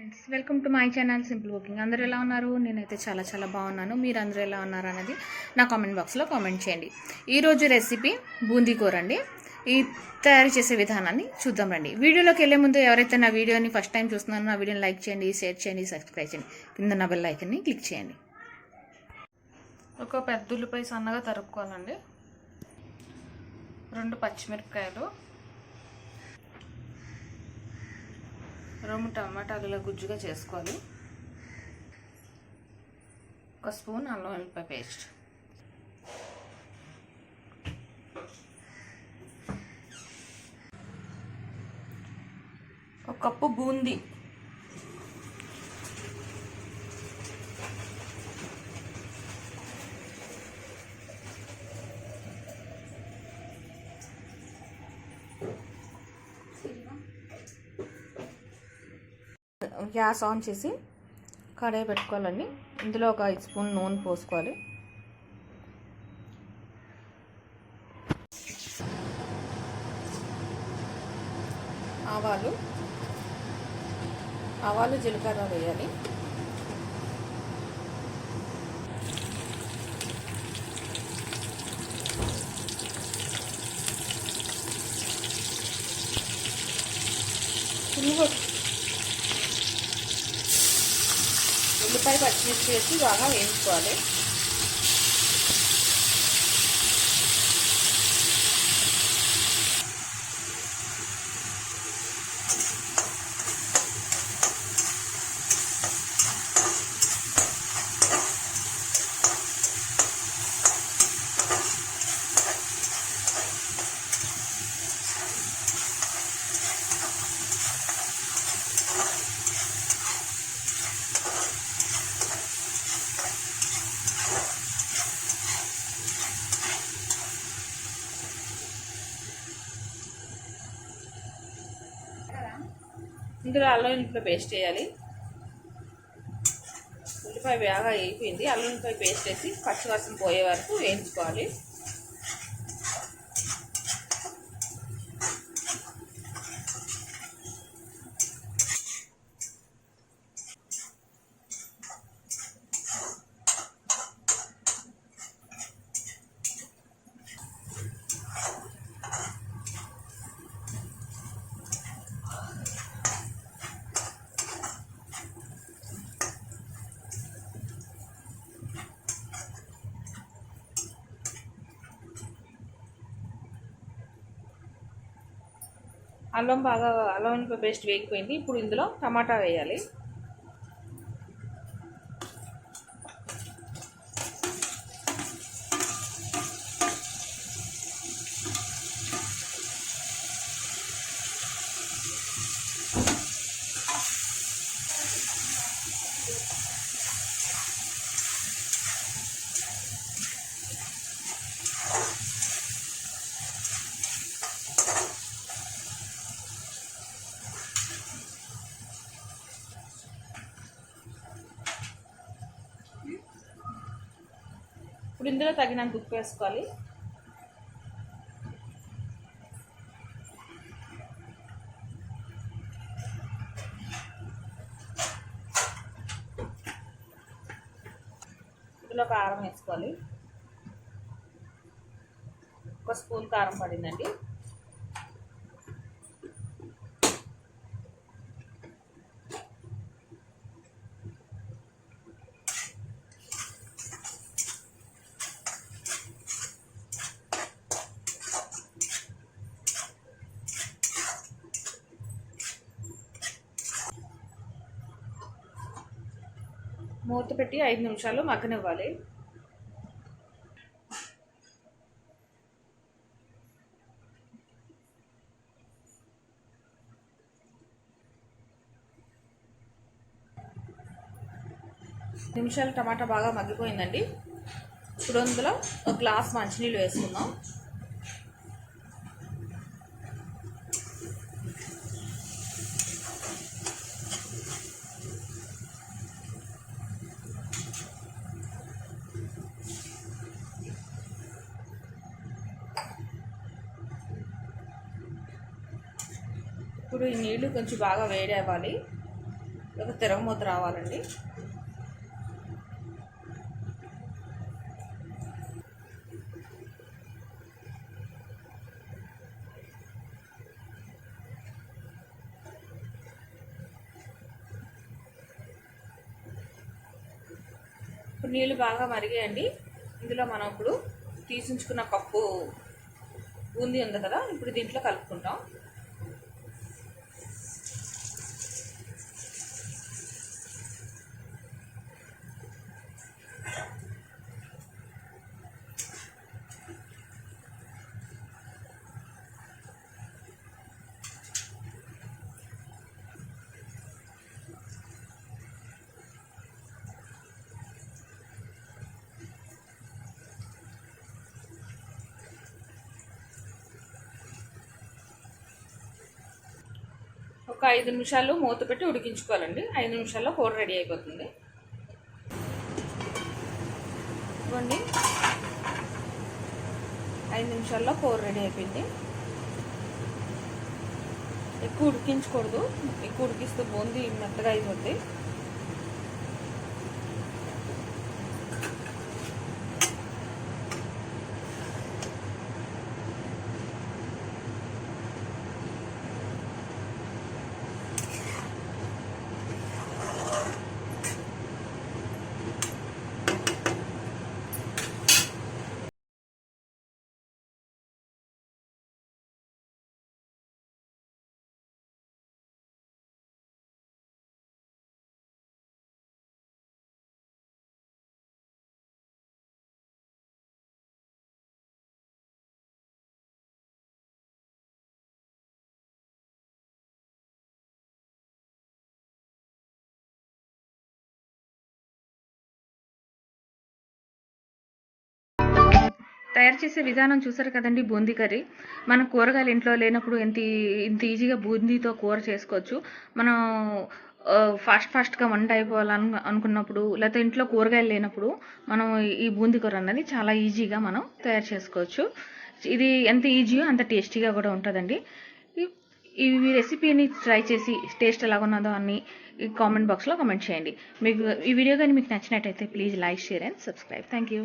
Friends, welcome to my channel simple cooking. అందరూ ఎలా ఉన్నారు? నేనైతే చాలా బాగున్నాను. మీరు అందరూ ఎలా ఉన్నారు అనేది నా కామెంట్ బాక్స్లో కామెంట్ చేయండి. ఈరోజు రెసిపీ బూందీ కూర అండి. ఈ తయారు చేసే విధానాన్ని చూద్దాం రండి. వీడియోలోకి వెళ్ళే ముందు ఎవరైతే నా వీడియోని ఫస్ట్ టైం చూస్తున్నారో నా వీడియోని లైక్ చేయండి, షేర్ చేయండి, సబ్స్క్రైబ్ చేయండి, కింద నా బెల్ ఐకాన్ని క్లిక్ చేయండి. ఒక పెద్ద ఉల్లిపాయ సన్నగా తరుక్కోవాలండి. 2 పచ్చిమిరపకాయలు, 2 టమాటాలు ఇలా గుజ్జుగా చేసుకోవాలి. 1 స్పూన్ అల్లం వెల్లుల్లిపాయ paste, 1 cup boondi, gas on చేసి కడాయి పెట్టుకోవాలండి. ఇందులో ఒక 5 స్పూన్ నూనె పోసుకోవాలి. ఆవాలు జీలకర్ర వేయాలి. ఉల్లిపాయ పచ్చిమిర్చి వేసి బాగా వేయించుకోవాలి. ఇందులో అల్లం వెల్లుల్లిపాయ పేస్ట్ వేయాలి. ఉల్లిపాయ బాగా వేగిపోయింది. అల్లం వెల్లుల్లిపాయ పేస్ట్ వేసి పచ్చివాసన పోయే వరకు వేయించుకోవాలి. అల్లం వెల్లుల్లిపాయ పేస్ట్ వేగిపోయింది. ఇప్పుడు ఇందులో టమాటా వేయాలి. ఇప్పుడు ఇందులో తగినంత ఉప్పు వేసుకోవాలి. ఇందులో కారం వేసుకోవాలి. 1 స్పూన్ కారం పడిందండి. మూత పెట్టి 5 నిమిషాలు మగ్గనివ్వాలి. నిమిషాలు టమాటా బాగా మగ్గిపోయిందండి. ఇప్పుడు అందులో 1 గ్లాస్ మంచినీళ్ళు వేసుకుందాం. ఇప్పుడు ఈ నీళ్లు కొంచెం బాగా వేడి అవ్వాలి. ఒక తిరగమూత రావాలండి. ఇప్పుడు నీళ్ళు బాగా మరిగాయండి. ఇందులో మనం ఇప్పుడు తీసించుకున్న కప్పు బూందీ ఉంది కదా, ఇప్పుడు దీంట్లో కలుపుకుంటాం. ఒక 5 నిమిషాలు మూత పెట్టి ఉడికించుకోవాలండి. 5 నిమిషాల్లో కూర రెడీ అయిపోతుంది. ఇవ్వండి, 5 నిమిషాల్లో కూర రెడీ అయిపోయింది. ఎక్కువ ఉడికించకూడదు, ఎక్కువ ఉడికిస్తే బూందీ మెత్తగా అయిపోద్ది. తయారు చేసే విధానం చూసారు కదండి. బూందీ కర్రీ మన కూరగాయలు ఇంట్లో లేనప్పుడు ఇంత ఈజీగా బూందీతో కూర చేసుకోవచ్చు. మనం ఫాస్ట్గా వంట అనుకున్నప్పుడు, లేకపోతే ఇంట్లో కూరగాయలు లేనప్పుడు మనం ఈ బూందీ కూర అన్నది చాలా ఈజీగా మనం తయారు చేసుకోవచ్చు. ఇది ఎంత ఈజీయో అంత టేస్టీగా కూడా ఉంటుందండి. ఈ రెసిపీని ట్రై చేసి టేస్ట్ ఎలాగున్నదో అని కామెంట్ బాక్స్లో కామెంట్ చేయండి. మీకు ఈ వీడియో కానీ మీకు నచ్చినట్టయితే please like, share and subscribe. Thank you.